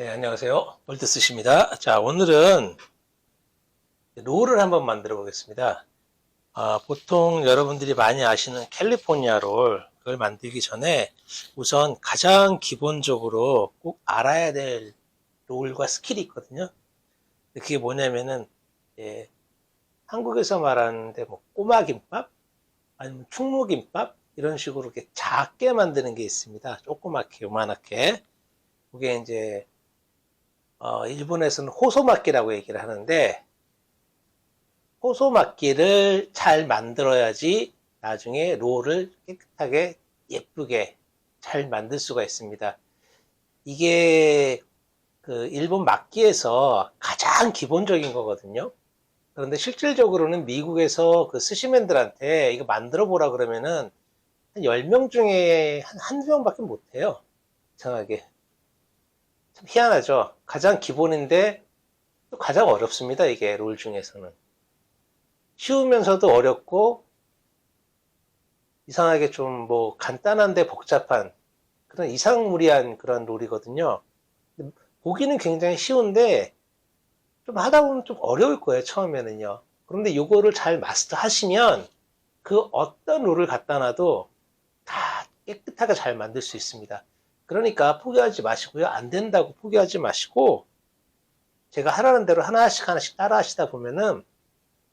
네, 안녕하세요. 볼트스입니다. 자, 오늘은 롤을 한번 만들어 보겠습니다. 보통 여러분들이 많이 아시는 캘리포니아 롤, 그걸 만들기 전에 우선 가장 기본적으로 꼭 알아야 될 롤과 스킬이 있거든요. 그게 뭐냐면은, 예, 한국에서 말하는데 뭐 꼬마김밥, 아니면 충무김밥, 이런 식으로 이렇게 작게 만드는 게 있습니다. 조그맣게, 요만하게. 그게 이제 일본에서는 호소막기라고 얘기를 하는데, 호소막기를 잘 만들어야지 나중에 롤을 깨끗하게 예쁘게 잘 만들 수가 있습니다. 이게 그 일본 막기에서 가장 기본적인 거거든요. 그런데 실질적으로는 미국에서 그 스시맨들한테 이거 만들어 보라 그러면은 한 10명 중에 한두 명밖에 못 해요. 이상하게. 참 희한하죠. 가장 기본인데 또 가장 어렵습니다. 이게 롤 중에서는. 쉬우면서도 어렵고 이상하게 좀 뭐 간단한데 복잡한 그런 이상무리한 그런 롤이거든요. 보기는 굉장히 쉬운데 좀 하다 보면 좀 어려울 거예요. 처음에는요. 그런데 이거를 잘 마스터 하시면 그 어떤 롤을 갖다 놔도 다 깨끗하게 잘 만들 수 있습니다. 그러니까 포기하지 마시고요. 안 된다고 포기하지 마시고 제가 하라는 대로 하나씩 하나씩 따라 하시다 보면은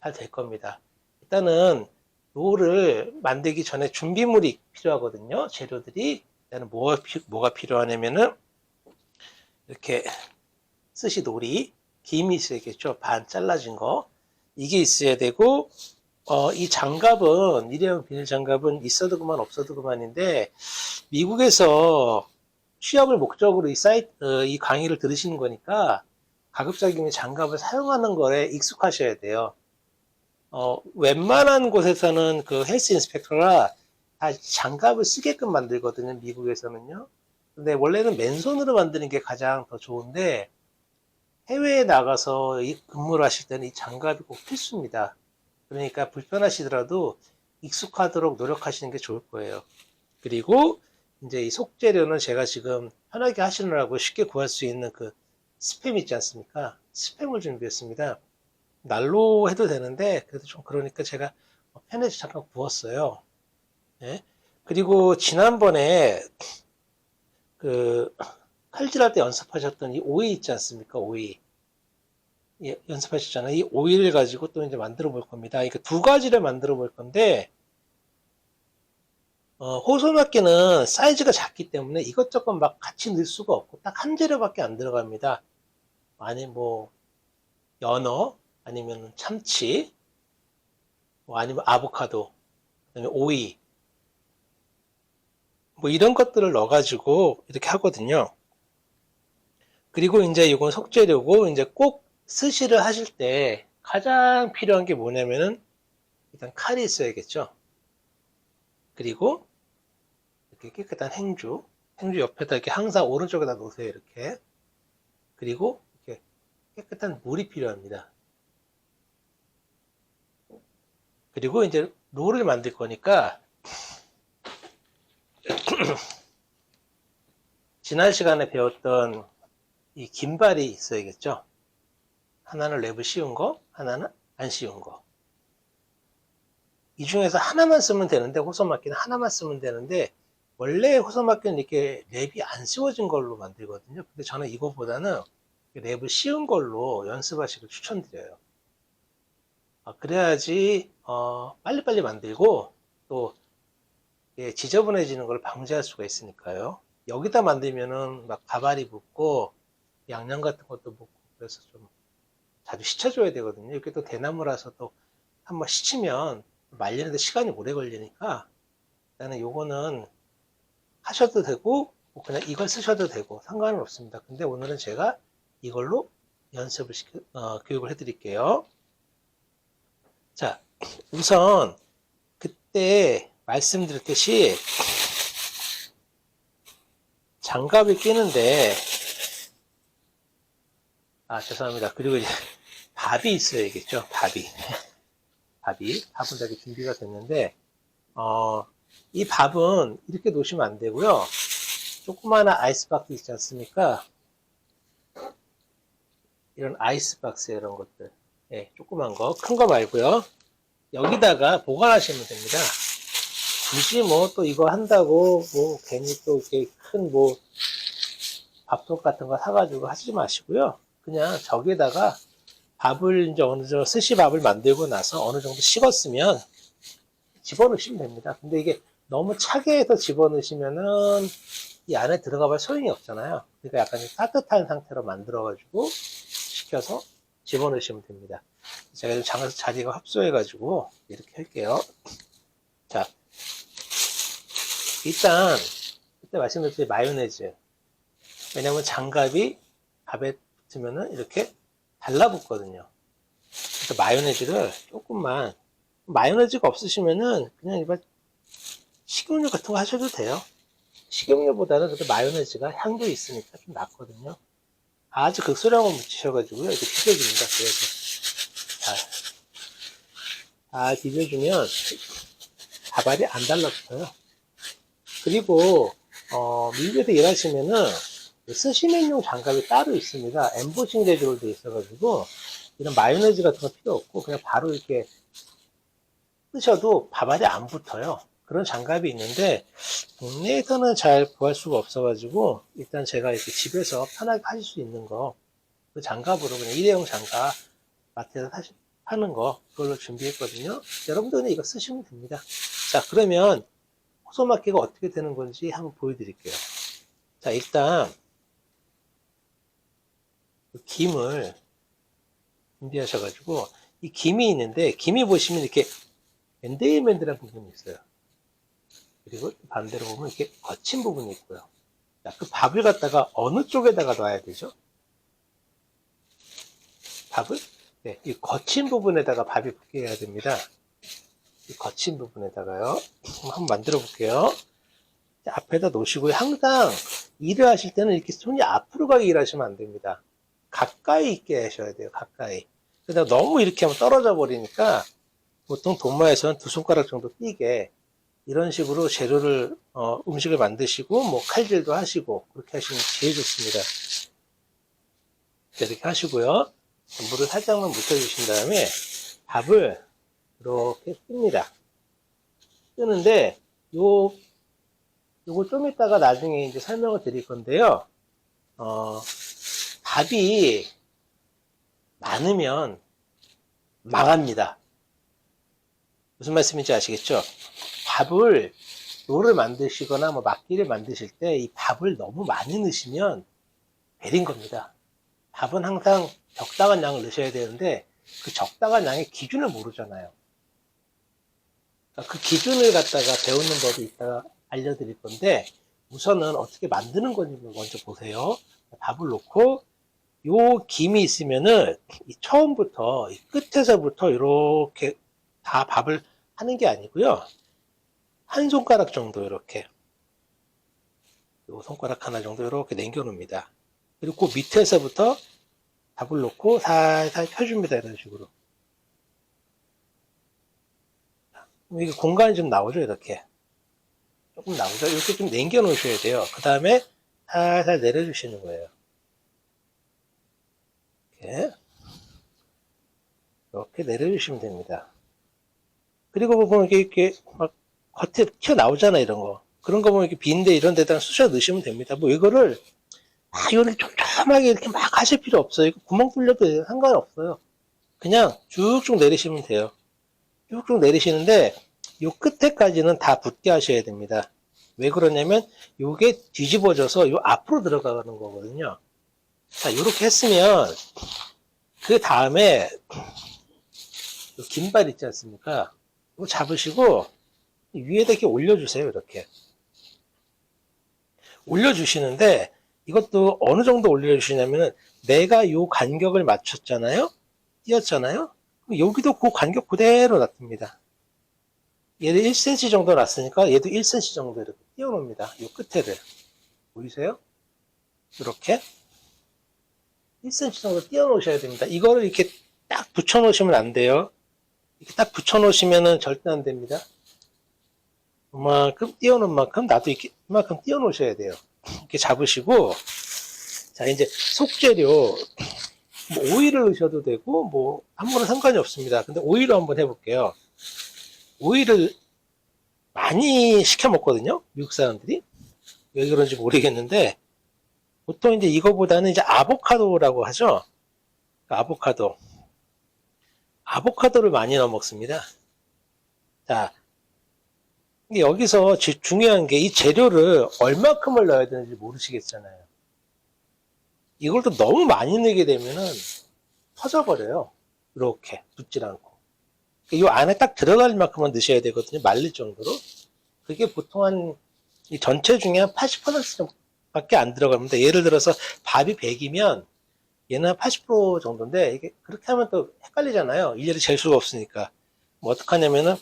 잘 될 겁니다. 일단은 롤을 만들기 전에 준비물이 필요하거든요. 재료들이. 일단은 뭐가 필요하냐면은 이렇게 스시 놀이, 김이 있어야겠죠. 반 잘라진 거. 이게 있어야 되고, 이 장갑은, 일회용 비닐 장갑은 있어도 그만 없어도 그만인데, 미국에서 취업을 목적으로 이 강의를 들으시는 거니까, 가급적이면 장갑을 사용하는 거에 익숙하셔야 돼요. 웬만한 곳에서는 그 헬스 인스펙터가 다 장갑을 쓰게끔 만들거든요, 미국에서는요. 근데 원래는 맨손으로 만드는 게 가장 더 좋은데, 해외에 나가서 근무를 하실 때는 이 장갑이 꼭 필수입니다. 그러니까 불편하시더라도 익숙하도록 노력하시는 게 좋을 거예요. 그리고 이제 이 속재료는 제가 지금 편하게 하시느라고 쉽게 구할 수 있는 그 스팸 있지 않습니까? 스팸을 준비했습니다. 날로 해도 되는데 그래도 좀 그러니까 제가 팬에서 잠깐 구웠어요. 네. 그리고 지난번에 그 칼질할 때 연습하셨던 이 오이 있지 않습니까? 오이. 예, 연습하셨잖아요. 이 오이를 가지고 또 이제 만들어 볼 겁니다. 그러니까 두 가지를 만들어 볼 건데, 호소막기는 사이즈가 작기 때문에 이것저것 막 같이 넣을 수가 없고, 딱 한 재료밖에 안 들어갑니다. 아니, 뭐, 연어, 아니면 참치, 뭐 아니면 아보카도, 그다음에 오이, 뭐 이런 것들을 넣어가지고 이렇게 하거든요. 그리고 이제 이건 속재료고, 이제 꼭 스시를 하실 때 가장 필요한 게 뭐냐면은, 일단 칼이 있어야겠죠. 그리고 이렇게 깨끗한 행주, 행주 옆에다 이렇게 항상 오른쪽에다 놓으세요. 이렇게. 그리고 이렇게 깨끗한 물이 필요합니다. 그리고 이제 롤을 만들 거니까 지난 시간에 배웠던 이 긴발이 있어야겠죠. 하나는 랩을 씌운 거, 하나는 안 씌운 거. 이 중에서 하나만 쓰면 되는데 호소막기는 하나만 쓰면 되는데 원래 호소막기는 이렇게 랩이 안 씌워진 걸로 만들거든요. 근데 저는 이거보다는 랩을 씌운 걸로 연습하시길 추천드려요. 그래야지 빨리빨리 만들고 또 지저분해지는 걸 방지할 수가 있으니까요. 여기다 만들면은 막 가발이 붙고 양념 같은 것도 붙고 그래서 좀 자주 씻혀줘야 되거든요. 이렇게 또 대나무라서 또 한번 씻으면 말리는데 시간이 오래 걸리니까 일단은 요거는 하셔도 되고 뭐 그냥 이걸 쓰셔도 되고 상관은 없습니다. 근데 오늘은 제가 이걸로 연습을 교육을 해드릴게요. 자, 우선 그때 말씀드렸듯이 장갑을 끼는데 죄송합니다. 그리고 이제 밥이 있어야겠죠. 밥은 다 준비가 됐는데 이 밥은 이렇게 놓으시면 안 되고요. 조그마한 아이스박스 있지 않습니까? 이런 아이스박스 이런 것들. 예, 조그만 거, 큰 거 말고요. 여기다가 보관하시면 됩니다. 굳이 뭐 또 이거 한다고 뭐 괜히 또 이렇게 큰 뭐 밥솥 같은 거 사가지고 하지 마시고요. 그냥 저기다가 밥을 이제 어느 정도 스시밥을 만들고 나서 어느 정도 식었으면 집어넣으시면 됩니다. 근데 이게 너무 차게 해서 집어넣으시면은 이 안에 들어가볼 소용이 없잖아요. 그러니까 약간 따뜻한 상태로 만들어가지고 식혀서 집어넣으시면 됩니다. 제가 좀 장에서 자리가 협소해가지고 이렇게 할게요. 자, 일단 그때 말씀드렸듯이 마요네즈. 왜냐면 장갑이 밥에 붙으면은 이렇게 달라붙거든요. 그래서 마요네즈를 조금만, 마요네즈가 없으시면은 그냥 일반 식용유 같은 거 하셔도 돼요. 식용유보다는 그래도 마요네즈가 향도 있으니까 좀 낫거든요. 아주 극소량으로 묻히셔가지고요. 이렇게 비벼줍니다. 그래서 잘 비벼주면 밥알이 안 달라붙어요. 그리고 밀배에서 일하시면은 스시맨용 장갑이 따로 있습니다. 엠보싱 재질로 되어 있어가지고 이런 마요네즈 같은 거 필요 없고 그냥 바로 이렇게 뜨셔도 밥알이 안 붙어요. 그런 장갑이 있는데 국내에서는 잘 구할 수가 없어가지고 일단 제가 이렇게 집에서 편하게 하실 수 있는 거 그 장갑으로 그냥 일회용 장갑 마트에서 파는 거 그걸로 준비했거든요. 여러분들은 이거 쓰시면 됩니다. 자, 그러면 호소막기가 어떻게 되는 건지 한번 보여드릴게요. 자, 일단 김을 준비하셔가지고 이 김이 있는데 김이 보시면 이렇게 맨들맨들한 부분이 있어요. 그리고 반대로 보면 이렇게 거친 부분이 있고요. 자, 그 밥을 갖다가 어느 쪽에다가 놔야 되죠? 밥을? 네, 이 거친 부분에다가 밥이 붙게 해야 됩니다. 이 거친 부분에다가요. 한번 만들어 볼게요. 앞에다 놓으시고요. 항상 일을 하실 때는 이렇게 손이 앞으로 가게 일하시면 안 됩니다. 가까이 있게 하셔야 돼요. 가까이. 그러다 너무 이렇게 하면 떨어져 버리니까 보통 돈마에서는 2손가락 정도 띄게 이런 식으로 재료를 음식을 만드시고 뭐 칼질도 하시고 그렇게 하시면 제일 좋습니다. 이렇게 하시고요. 물을 살짝만 묻혀주신 다음에 밥을 이렇게 씁니다. 뜨는데 요거 좀 이따가 나중에 이제 설명을 드릴 건데요. 밥이 많으면 망합니다. 무슨 말씀인지 아시겠죠? 밥을 롤을 만드시거나 뭐 막기를 만드실 때 이 밥을 너무 많이 넣으시면 베린 겁니다. 밥은 항상 적당한 양을 넣으셔야 되는데 그 적당한 양의 기준을 모르잖아요. 그 기준을 갖다가 배우는 법이 이따가 알려드릴 건데 우선은 어떻게 만드는 건지 먼저 보세요. 밥을 넣고 요 김이 있으면은 처음부터 이 끝에서부터 이렇게 다 밥을 하는 게 아니고요. 한 손가락 정도 이렇게 요 손가락 하나 정도 이렇게 남겨 놓습니다. 그리고 그 밑에서부터 밥을 넣고 살살 펴줍니다. 이런 식으로. 이게 공간이 좀 나오죠. 이렇게 조금 나오죠. 이렇게 좀 남겨 놓으셔야 돼요. 그 다음에 살살 내려주시는 거예요. 이렇게 내려주시면 됩니다. 그리고 보면 이렇게 막 겉에 튀어나오잖아요. 이런 거. 그런 거 보면 이렇게 빈대 이런 데다가 쑤셔 넣으시면 됩니다. 뭐 이거를 이렇게 촘촘하게 이렇게 막 하실 필요 없어요. 이거 구멍 뚫려도 상관없어요. 그냥 쭉쭉 내리시면 돼요. 쭉쭉 내리시는데 요 끝에까지는 다 붙게 하셔야 됩니다. 왜 그러냐면 요게 뒤집어져서 요 앞으로 들어가는 거거든요. 자, 이렇게 했으면 그 다음에 긴발 있지 않습니까? 이거 잡으시고 위에다 이렇게 올려주세요. 이렇게 올려주시는데 이것도 어느 정도 올려주시냐면은 내가 요 간격을 맞췄잖아요. 띄었잖아요. 여기도 그 간격 그대로 놔둡니다. 얘를 1cm 정도 놨으니까 얘도 1cm 정도 이렇게 띄워놓습니다. 요 끝에를 보이세요? 이렇게 1cm 정도 띄워놓으셔야 됩니다. 이거를 이렇게 딱 붙여놓으시면 안 돼요. 이렇게 딱 붙여놓으시면은 절대 안 됩니다. 이만큼 띄워놓은 만큼 나도 이렇게 이만큼 띄워놓으셔야 돼요. 이렇게 잡으시고 자 이제 속재료 뭐 오일을 넣으셔도 되고, 뭐, 아무런 상관이 없습니다. 근데 오일로 한번 해볼게요. 오일을 많이 시켜 먹거든요? 미국 사람들이. 왜 그런지 모르겠는데, 보통 이제 이거보다는 이제 아보카도라고 하죠? 아보카도. 아보카도를 많이 넣어 먹습니다. 자, 근데 여기서 중요한 게 이 재료를 얼마큼을 넣어야 되는지 모르시겠잖아요. 이걸 또 너무 많이 넣게 되면은 터져버려요. 이렇게 붙질 않고. 이 안에 딱 들어갈 만큼만 넣으셔야 되거든요. 말릴 정도로. 그게 보통 이 전체 중에 한 80%밖에 안 들어갑니다. 예를 들어서 밥이 100이면 얘는 80% 정도인데 이게 그렇게 하면 또 헷갈리잖아요. 일일이 잴 수가 없으니까. 뭐 어떡하냐면은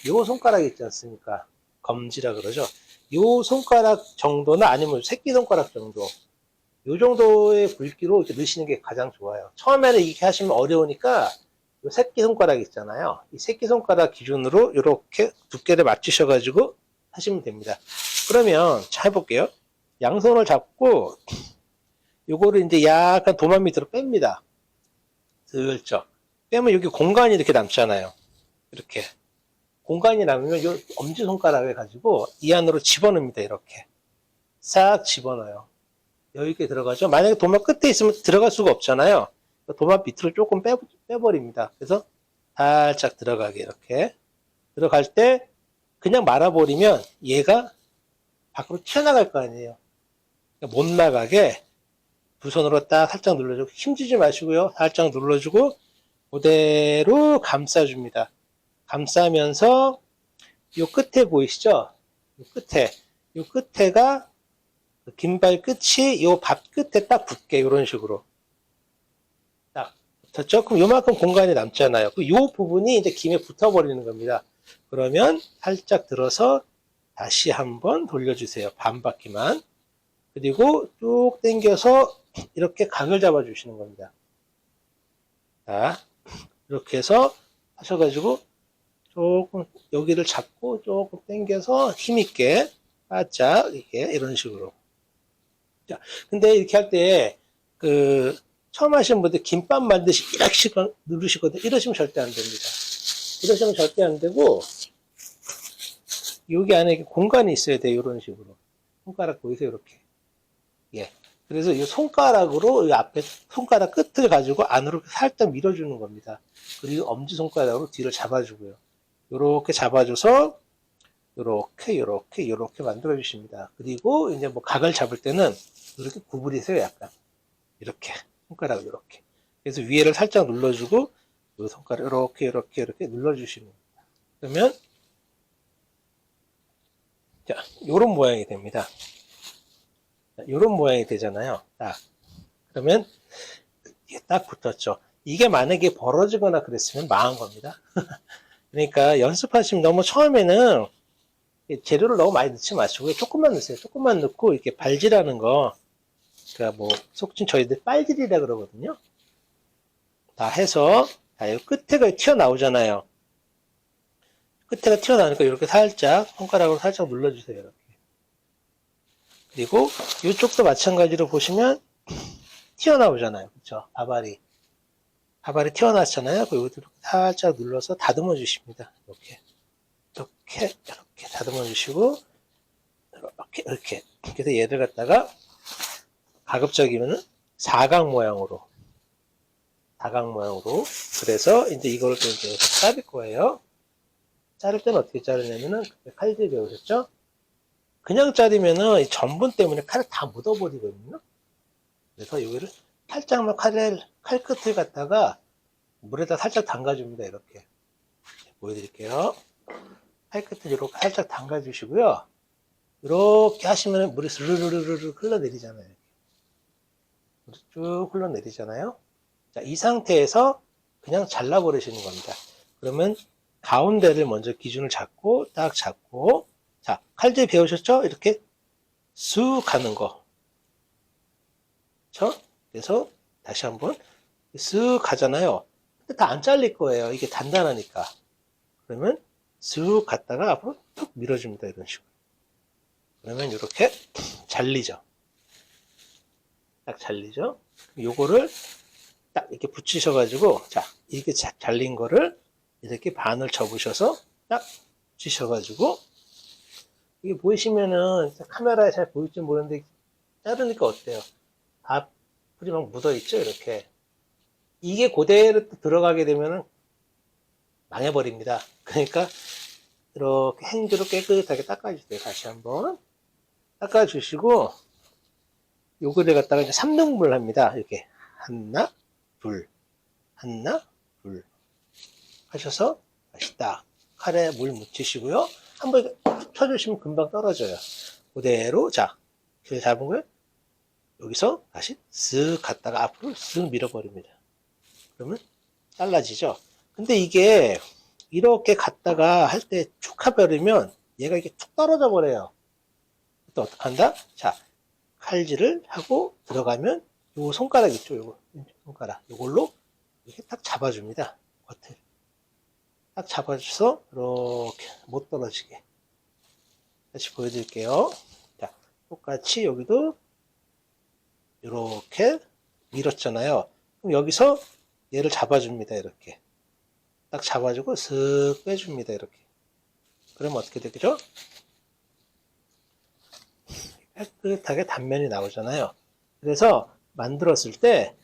요 손가락 있지 않습니까? 검지라 그러죠. 요 손가락 정도나 아니면 새끼손가락 정도 요 정도의 굵기로 이렇게 넣으시는 게 가장 좋아요. 처음에는 이렇게 하시면 어려우니까 이 새끼손가락 있잖아요. 이 새끼손가락 기준으로 이렇게 두께를 맞추셔가지고 하시면 됩니다. 그러면 자 해볼게요. 양손을 잡고 요거를 이제 약간 도마 밑으로 뺍니다. 슬쩍 빼면 여기 공간이 이렇게 남잖아요. 이렇게 공간이 남으면 요 엄지손가락을 가지고 이 안으로 집어넣습니다. 이렇게 싹 집어넣어요. 여기 있게 들어가죠. 만약에 도마 끝에 있으면 들어갈 수가 없잖아요. 도마 밑으로 조금 빼버립니다. 그래서 살짝 들어가게 이렇게 들어갈 때 그냥 말아버리면 얘가 밖으로 튀어나갈 거 아니에요. 그러니까 못 나가게 두 손으로 딱 살짝 눌러주고 힘주지 마시고요. 살짝 눌러주고 그대로 감싸줍니다. 감싸면서 요 끝에 보이시죠? 요 끝에가 긴발 끝이 요 밥 끝에 딱 붙게 이런 식으로 딱 붙었죠? 그럼 요만큼 공간이 남잖아요. 요 부분이 이제 김에 붙어버리는 겁니다. 그러면 살짝 들어서 다시 한번 돌려주세요. 반 바퀴만. 그리고 쭉 당겨서 이렇게 각을 잡아주시는 겁니다. 자, 이렇게 해서 하셔가지고 조금 여기를 잡고 조금 당겨서 힘있게 바짝 이렇게 이런 식으로. 자, 근데 이렇게 할 때 처음 하시는 분들 김밥 만드시 이렇게 누르시거든요. 이러시면 절대 안 됩니다. 이러시면 절대 안 되고 여기 안에 공간이 있어야 돼요. 이런 식으로. 손가락 보이세요? 이렇게. 예. 그래서 이 손가락으로 이 앞에 손가락 끝을 가지고 안으로 살짝 밀어주는 겁니다. 그리고 엄지손가락으로 뒤를 잡아주고요. 이렇게 잡아줘서 이렇게 만들어 주십니다. 그리고 이제 뭐 각을 잡을 때는 이렇게 구부리세요. 약간 이렇게 손가락을 이렇게. 그래서 위에를 살짝 눌러주고 이 손가락 이렇게 눌러주시는 겁니다. 그러면 자, 요런 모양이 됩니다. 이런 모양이 되잖아요. 딱. 그러면 이게 딱 붙었죠. 이게 만약에 벌어지거나 그랬으면 망한 겁니다. 그러니까 연습하시면 너무 처음에는 재료를 너무 많이 넣지 마시고 조금만 넣으세요. 조금만 넣고 이렇게 발질하는 거, 그러니까 뭐 속칭 저희들 빨질이라 그러거든요. 다 해서 이 끝에가 튀어나오잖아요. 끝에가 튀어나오니까 이렇게 살짝 손가락으로 살짝 눌러주세요. 이렇게. 그리고 이쪽도 마찬가지로 보시면 튀어나오잖아요. 그렇죠? 밥알이 튀어나왔잖아요. 그리고 이렇게 살짝 눌러서 다듬어 주십니다. 이렇게 다듬어 주시고 이렇게 그래서 얘를 갖다가 가급적이면은 사각 모양으로 그래서 이제 이걸 또 이제 자를 거예요. 자를 때는 어떻게 자르냐면은 칼질 배우셨죠? 그냥 자르면은 전분 때문에 칼을 다 묻어버리거든요. 그래서 여기를 살짝만 칼 끝을 갖다가 물에다 살짝 담가줍니다. 이렇게 보여드릴게요. 칼 끝을 이렇게 살짝 담가주시고요. 이렇게 하시면 물이 스르르르르 흘러내리잖아요. 물이 쭉 흘러내리잖아요. 자, 이 상태에서 그냥 잘라버리시는 겁니다. 그러면 가운데를 먼저 기준을 딱 잡고, 자, 칼질 배우셨죠? 이렇게 쑥 가는 거. 그렇죠? 그래서 다시 한번 쑥 가잖아요. 근데 다 안 잘릴 거예요. 이게 단단하니까. 그러면 쑥 갔다가 앞으로 툭 밀어줍니다. 이런 식으로. 그러면 이렇게 잘리죠. 딱 잘리죠. 요거를 딱 이렇게 붙이셔가지고, 자, 이렇게 잘린 거를 이렇게 반을 접으셔서 딱 붙이셔가지고, 이게 보이시면은 카메라에 잘 보일지 모르는데 자르니까 어때요? 앞불이 막 묻어있죠? 이렇게. 이게 그대로 들어가게 되면은 망해버립니다. 그러니까 이렇게 행주로 깨끗하게 닦아주세요. 다시 한번 닦아주시고, 요거를 갖다가 이제 3등분을 합니다. 이렇게 하나, 둘, 하나, 둘 하셔서 다시 딱 칼에 물 묻히시고요. 한번 쳐주시면 금방 떨어져요. 그대로 자, 그 잡은 걸 여기서 다시 쓱 갔다가 앞으로 쓱 밀어버립니다. 그러면 잘라지죠. 근데 이게 이렇게 갔다가 할 때 툭 해버리면 얘가 이게 툭 떨어져 버려요. 또 어떡한다? 자, 칼질을 하고 들어가면 요 손가락 있죠? 요거 손가락 요걸로 이렇게 딱 잡아줍니다. 겉을 딱 잡아줘서 이렇게 못 떨어지게 다시 보여드릴게요. 자, 똑같이 여기도 이렇게 밀었잖아요. 그럼 여기서 얘를 잡아줍니다. 이렇게 딱 잡아주고 슥 빼줍니다. 이렇게. 그러면 어떻게 되죠? 깨끗하게 단면이 나오잖아요. 그래서 만들었을 때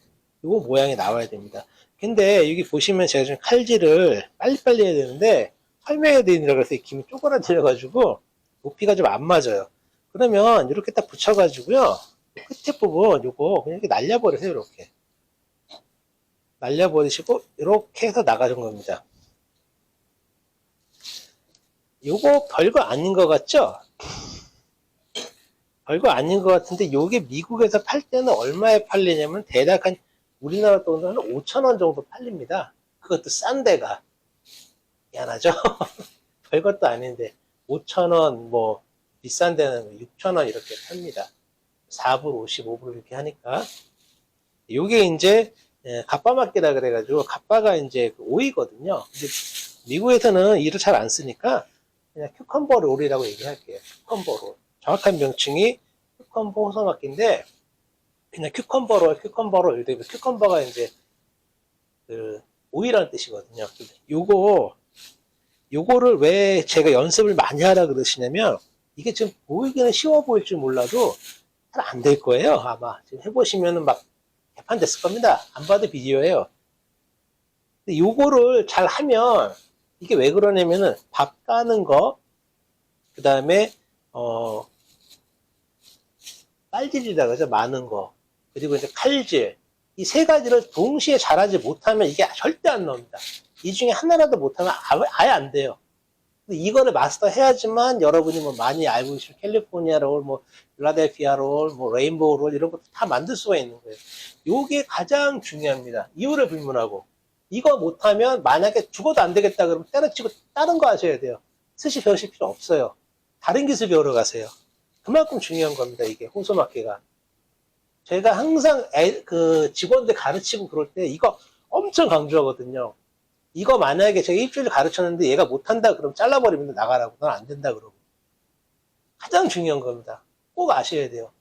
이거 모양이 나와야 됩니다. 근데 여기 보시면 제가 지금 칼질을 빨리빨리 해야 되는데 설명해야 되느라 그래서 김이 쪼그라들어가지고 높이가 좀 안 맞아요. 그러면 이렇게 딱 붙여가지고요. 끝에 부분 요거 그냥 이렇게 날려버리세요. 이렇게 날려버리시고 이렇게 해서 나가는 겁니다. 요거 별거 아닌 것 같죠? 별거 아닌 것 같은데 요게 미국에서 팔 때는 얼마에 팔리냐면 대략 한 우리나라 돈으로 한 5,000원 정도 팔립니다. 그것도 싼 데가. 미안하죠? 별것도 아닌데 5,000원 뭐 비싼 데는 6,000원 이렇게 팝니다. 4불, 55불 이렇게 하니까 요게 이제 갑바맞기라 그래가지고 갑바가 이제 오이거든요. 근데 미국에서는 이를 잘 안 쓰니까 그냥 큐컴버 롤이라고 얘기할게요. 큐컴버 롤. 정확한 명칭이 큐컴버 호서막기인데 그냥 큐컴버 롤, 큐컴버가 이제 그 오이라는 뜻이거든요. 요거를 왜 제가 연습을 많이 하라 그러시냐면 이게 지금 보이기는 쉬워 보일 줄 몰라도 잘 안 될 거예요. 아마 지금 해보시면은 막 개판됐을 겁니다. 안 봐도 비디오예요. 근데 요거를 잘 하면 이게 왜 그러냐면은 밥 까는 거, 그 다음에 빨질이라 그러죠. 많은 거, 그리고 이제 칼질, 이 세 가지를 동시에 잘하지 못하면 이게 절대 안 나옵니다. 이 중에 하나라도 못하면 아예 안 돼요. 근데 이거를 마스터 해야지만 여러분이 뭐 많이 알고 계신 캘리포니아 롤, 뭐 필라델피아 롤, 뭐 레인보우 롤 이런 것도 다 만들 수가 있는 거예요. 요게 가장 중요합니다. 이유를 불문하고 이거 못하면 만약에 죽어도 안 되겠다 그러면 때려치고 다른 거 하셔야 돼요. 스시 배우실 필요 없어요. 다른 기술 배우러 가세요. 그만큼 중요한 겁니다. 이게 호소막기가. 제가 항상 그 직원들 가르치고 그럴 때 이거 엄청 강조하거든요. 이거 만약에 제가 일주일 가르쳤는데 얘가 못한다 그러면 잘라버리면 나가라고. 넌 안 된다 그러고. 가장 중요한 겁니다. 꼭 아셔야 돼요.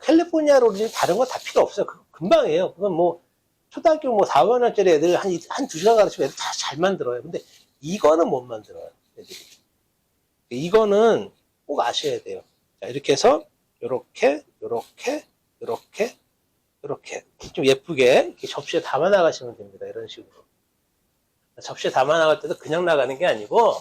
캘리포니아 롤이 다른 거 다 필요 없어요. 그거 금방이에요. 그건 뭐 초등학교 뭐 4, 5학년짜리 애들 한 2시간 가르치면 애들 다 잘 만들어요. 근데 이거는 못 만들어요. 애들이. 이거는 꼭 아셔야 돼요. 자, 이렇게 해서 요렇게 좀 예쁘게 이렇게 접시에 담아 나가시면 됩니다. 이런 식으로. 접시에 담아 나갈 때도 그냥 나가는 게 아니고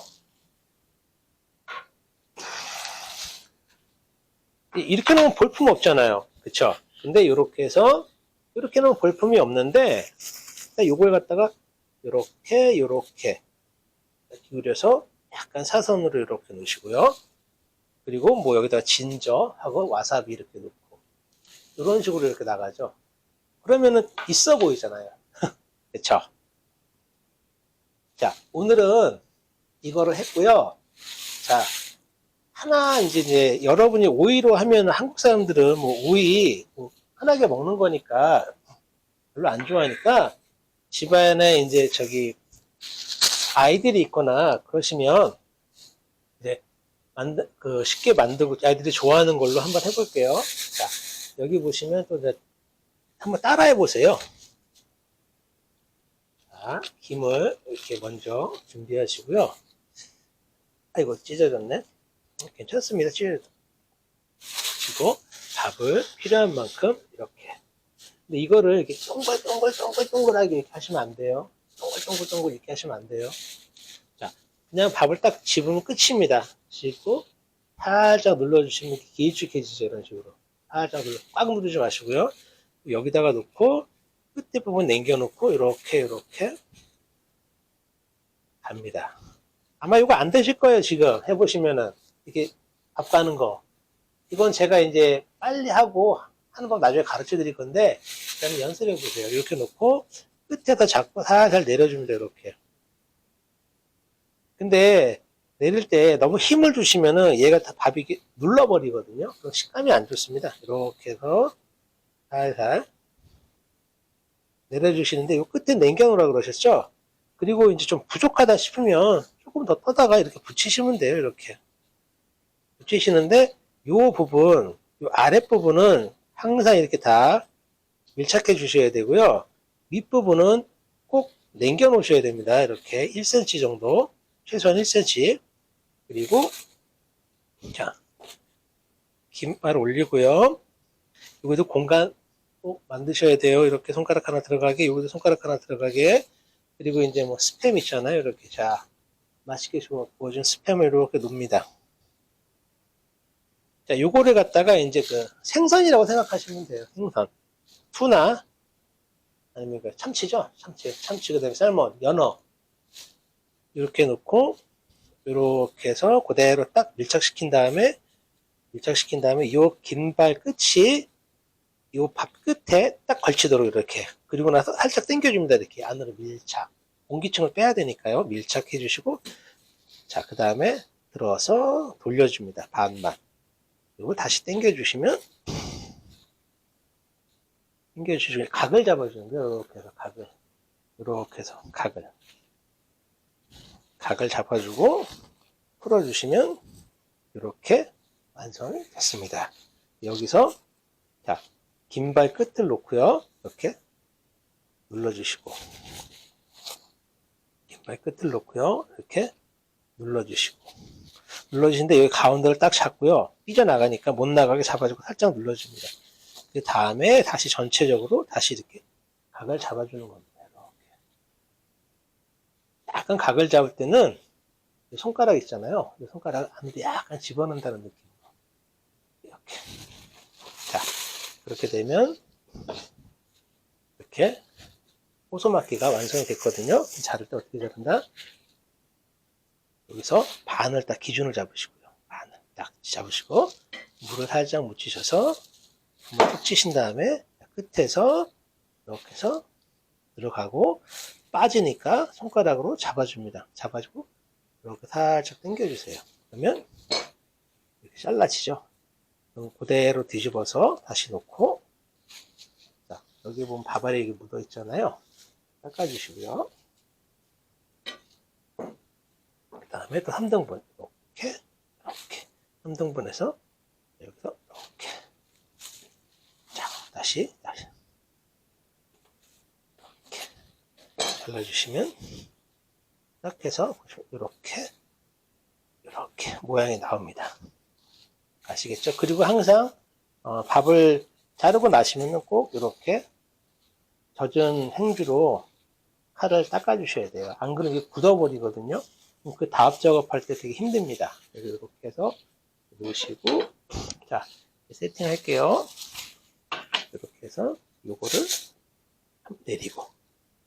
이렇게 놓으면 볼품 없잖아요. 그쵸? 근데 이렇게 해서 이렇게 놓으면 볼품이 없는데 요걸 갖다가 요렇게 기울여서 약간 사선으로 이렇게 놓으시고요. 그리고 뭐 여기다가 진저하고 와사비 이렇게 넣고 이런 식으로 이렇게 나가죠. 그러면은 있어 보이잖아요. 그쵸? 자, 오늘은 이거를 했고요. 자, 하나 이제 여러분이 오이로 하면 한국 사람들은 뭐 오이 뭐 흔하게 먹는 거니까 별로 안 좋아하니까 집안에 이제 저기 아이들이 있거나 그러시면 이제 쉽게 만들고 아이들이 좋아하는 걸로 한번 해볼게요. 자, 여기 보시면 또 이제 한번 따라해 보세요. 자, 김을 이렇게 먼저 준비하시고요. 아이고, 찢어졌네. 괜찮습니다. 찢어지고, 밥을 필요한 만큼 이렇게. 근데 이거를 이렇게 동글동글하게 이렇게 하시면 안 돼요. 동글 이렇게 하시면 안 돼요. 자, 그냥 밥을 딱 집으면 끝입니다. 집고, 살짝 눌러주시면 길쭉해지죠. 이런 식으로. 살짝 꽉 누르지 마시고요. 여기다가 놓고, 끝에 부분 남겨놓고, 이렇게 갑니다. 아마 이거 안 되실 거예요, 지금. 해보시면은. 이렇게 밥 가는 거. 이건 제가 이제 빨리 하고 하는 법 나중에 가르쳐 드릴 건데, 일단 연습해 보세요. 이렇게 놓고, 끝에다 잡고 살살 내려줍니다, 이렇게. 근데, 내릴 때 너무 힘을 주시면은 얘가 다 밥이 눌러버리거든요. 그럼 식감이 안 좋습니다. 이렇게 해서 살살 내려주시는데, 이 끝에 남겨놓으라고 그러셨죠? 그리고 이제 좀 부족하다 싶으면 조금 더 떠다가 이렇게 붙이시면 돼요. 이렇게. 붙이시는데, 요 부분, 요 아랫부분은 항상 이렇게 다 밀착해 주셔야 되고요. 윗부분은 꼭 남겨 놓으셔야 됩니다. 이렇게 1cm 정도. 최소한 1cm. 그리고, 자, 김발 올리고요. 여기도 공간 꼭 만드셔야 돼요. 이렇게 손가락 하나 들어가게, 여기도 손가락 하나 들어가게. 그리고 이제 뭐 스팸 있잖아요. 이렇게. 자, 맛있게 구워준 스팸을 이렇게 놓습니다. 자, 요거를 갖다가 이제 그 생선이라고 생각하시면 돼요. 생선. 투나, 아니면 그 참치죠? 참치, 그 다음에 살몬, 연어. 이렇게 놓고, 이렇게 해서 그대로 딱 밀착시킨 다음에 요 긴발 끝이 요 밥 끝에 딱 걸치도록 이렇게. 그리고 나서 살짝 당겨줍니다. 이렇게 안으로 밀착. 공기층을 빼야 되니까요. 밀착해 주시고, 자, 그 다음에 들어서 돌려줍니다. 반만. 이걸 다시 당겨주시면, 당겨주시고, 각을 잡아주는 거예요. 이렇게 해서 각을. 이렇게 해서 각을 잡아주고, 풀어주시면, 이렇게 완성이 됐습니다. 여기서, 자, 긴발 끝을 놓고요. 이렇게 눌러주시고, 긴발 끝을 놓고요. 이렇게 눌러주시고, 눌러주시는데 여기 가운데를 딱 잡고요. 삐져나가니까 못 나가게 잡아주고 살짝 눌러줍니다. 그 다음에 다시 전체적으로 다시 이렇게 각을 잡아주는 겁니다. 이렇게. 약간 각을 잡을 때는 손가락 있잖아요. 이 손가락 안에 약간 집어넣는다는 느낌으로. 이렇게. 자, 그렇게 되면 이렇게 호소막기가 완성이 됐거든요. 자를 때 어떻게 자른다? 여기서 반을 딱 기준을 잡으시고요. 반을 딱 잡으시고 물을 살짝 묻히셔서 한번 푹 치신 다음에 끝에서 이렇게 해서 들어가고 빠지니까 손가락으로 잡아줍니다. 잡아주고 이렇게 살짝 당겨주세요. 그러면 이렇게 잘라지죠. 그럼 그대로 뒤집어서 다시 놓고 자, 여기 보면 밥알이 묻어 있잖아요. 닦아주시고요. 그 다음에 또 3등분 이렇게 3등분해서 여기서 이렇게 자 다시 이렇게 잘라주시면 딱 해서 이렇게 모양이 나옵니다. 아시겠죠? 그리고 항상 밥을 자르고 나시면 꼭 이렇게 젖은 행주로 칼을 닦아주셔야 돼요. 안 그러면 이게 굳어버리거든요. 그 다압 작업할 때 되게 힘듭니다. 이렇게 해서 놓으시고 자 세팅할게요. 이렇게 해서 요거를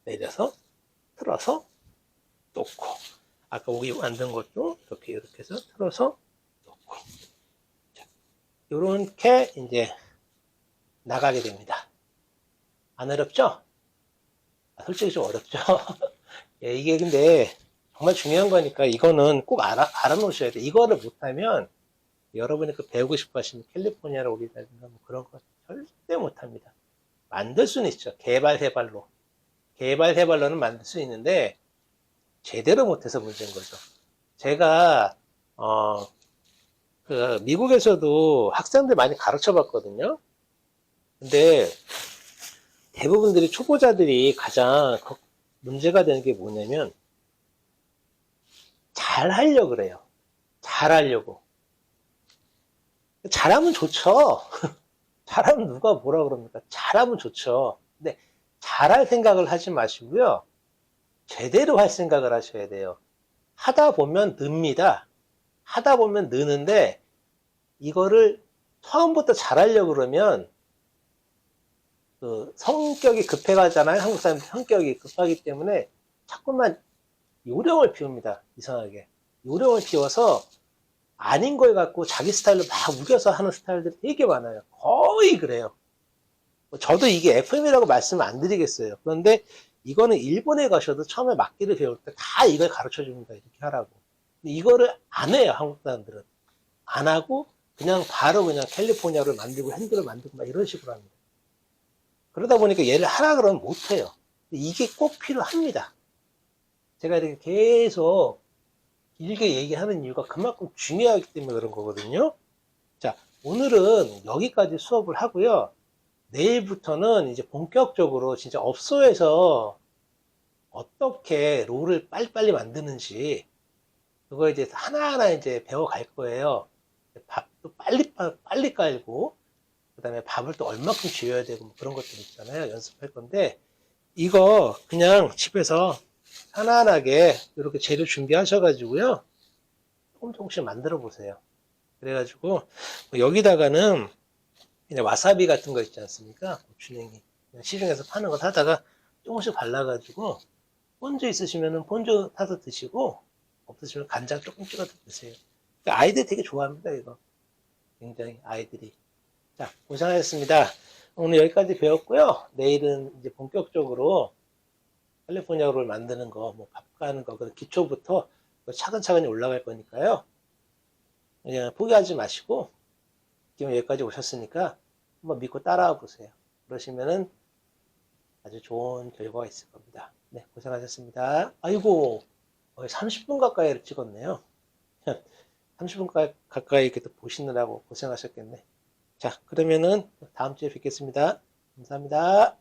내려서 틀어서 놓고 아까 오기 만든 것도 이렇게 해서 틀어서 놓고 자, 요렇게 이제 나가게 됩니다. 안 어렵죠? 솔직히 좀 어렵죠? 예, 이게 근데 정말 중요한 거니까 이거는 꼭 알아놓으셔야 돼요. 이거를 못하면 여러분이 그 배우고 싶어 하시는 캘리포니아로 오리라든가 뭐 그런 거 절대 못합니다. 만들 수는 있죠. 개발세발로는 만들 수 있는데 제대로 못해서 문제인 거죠. 제가 그 미국에서도 학생들 많이 가르쳐 봤거든요. 근데 대부분들이 초보자들이 가장 문제가 되는 게 뭐냐면, 잘 하려고 그래요. 잘 하려고. 잘하면 좋죠. 잘하면 누가 뭐라 그럽니까? 잘하면 좋죠. 근데 잘할 생각을 하지 마시고요. 제대로 할 생각을 하셔야 돼요. 하다 보면 늡니다. 하다 보면 느는데, 이거를 처음부터 잘하려고 그러면, 그 성격이 급해가잖아요. 한국 사람들 성격이 급하기 때문에 자꾸만 요령을 피웁니다. 이상하게. 요령을 피워서 아닌 걸 갖고 자기 스타일로 막 우겨서 하는 스타일들이 되게 많아요. 거의 그래요. 저도 이게 FM이라고 말씀을 안 드리겠어요. 그런데 이거는 일본에 가셔도 처음에 막기를 배울 때 다 이걸 가르쳐 줍니다. 이렇게 하라고. 근데 이거를 안 해요. 한국 사람들은. 안 하고 그냥 바로 그냥 캘리포니아를 만들고 핸들을 만들고 막 이런 식으로 합니다. 그러다 보니까 얘를 하라 그러면 못 해요. 이게 꼭 필요합니다. 제가 이렇게 계속 길게 얘기하는 이유가 그만큼 중요하기 때문에 그런 거거든요. 자, 오늘은 여기까지 수업을 하고요. 내일부터는 이제 본격적으로 진짜 업소에서 어떻게 롤을 빨리빨리 만드는지 그거 이제 하나하나 이제 배워갈 거예요. 밥도 빨리 깔고 그 다음에 밥을 또 얼마큼 지어야 되고 뭐 그런 것들 있잖아요. 연습할 건데 이거 그냥 집에서 편안하게 이렇게 재료 준비하셔가지고요. 조금씩 만들어 보세요. 그래가지고 뭐 여기다가는 그냥 와사비 같은 거 있지 않습니까? 고추냉이 그냥 시중에서 파는 거 사다가 조금씩 발라가지고 본주 있으시면은 본주 타서 드시고 없으시면 간장 조금 찍어서 드세요. 그러니까 아이들 되게 좋아합니다. 이거 굉장히 아이들이. 자, 고생하셨습니다. 오늘 여기까지 배웠고요. 내일은 이제 본격적으로 캘리포니아 롤 만드는 거, 뭐 밥 가는 거, 그 기초부터 차근차근히 올라갈 거니까요. 그냥 포기하지 마시고 지금 여기까지 오셨으니까 한번 믿고 따라와 보세요. 그러시면은 아주 좋은 결과가 있을 겁니다. 네, 고생하셨습니다. 아이고, 30분 가까이를 찍었네요. 30분 가까이 이렇게 또 보시느라고 고생하셨겠네. 자, 그러면은 다음 주에 뵙겠습니다. 감사합니다.